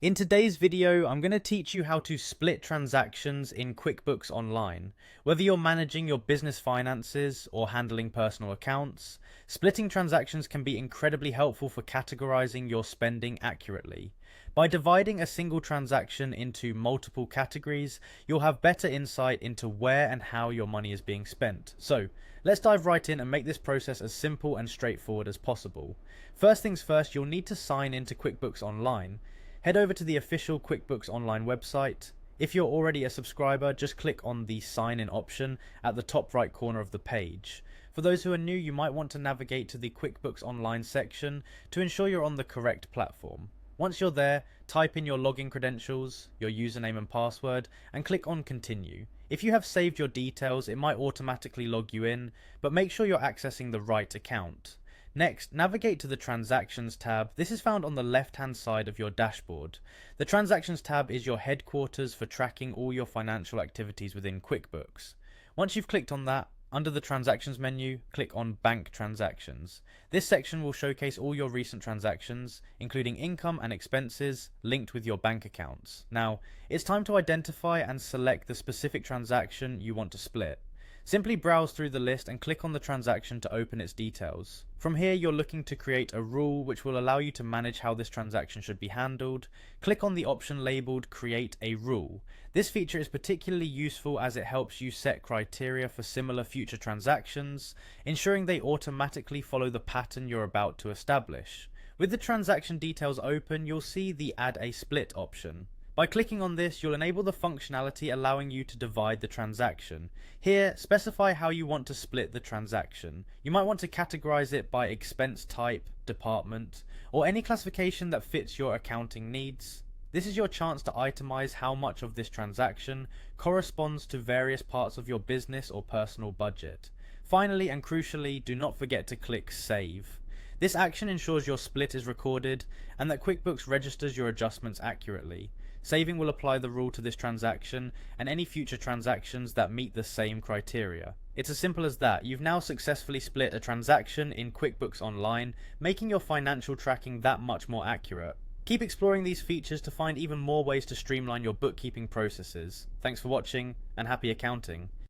In today's video, I'm going to teach you how to split transactions in QuickBooks Online. Whether you're managing your business finances or handling personal accounts, splitting transactions can be incredibly helpful for categorizing your spending accurately. By dividing a single transaction into multiple categories, you'll have better insight into where and how your money is being spent. So, let's dive right in and make this process as simple and straightforward as possible. First things first, you'll need to sign into QuickBooks Online. Head over to the official QuickBooks Online website. If you're already a subscriber, just click on the sign in option at the top right corner of the page. For those who are new, you might want to navigate to the QuickBooks Online section to ensure you're on the correct platform. Once you're there, type in your login credentials, your username and password, and click on continue. If you have saved your details, it might automatically log you in, but make sure you're accessing the right account. Next, navigate to the Transactions tab. This is found on the left-hand side of your dashboard. The Transactions tab is your headquarters for tracking all your financial activities within QuickBooks. Once you've clicked on that, under the Transactions menu, click on Bank Transactions. This section will showcase all your recent transactions, including income and expenses linked with your bank accounts. Now, it's time to identify and select the specific transaction you want to split. Simply browse through the list and click on the transaction to open its details. From here, you're looking to create a rule which will allow you to manage how this transaction should be handled. Click on the option labeled Create a Rule. This feature is particularly useful as it helps you set criteria for similar future transactions, ensuring they automatically follow the pattern you're about to establish. With the transaction details open, you'll see the Add a Split option. By clicking on this, you'll enable the functionality allowing you to divide the transaction. Here, specify how you want to split the transaction. You might want to categorize it by expense type, department, or any classification that fits your accounting needs. This is your chance to itemize how much of this transaction corresponds to various parts of your business or personal budget. Finally and crucially, do not forget to click Save. This action ensures your split is recorded and that QuickBooks registers your adjustments accurately. Saving will apply the rule to this transaction and any future transactions that meet the same criteria. It's as simple as that. You've now successfully split a transaction in QuickBooks Online, making your financial tracking that much more accurate. Keep exploring these features to find even more ways to streamline your bookkeeping processes. Thanks for watching and happy accounting.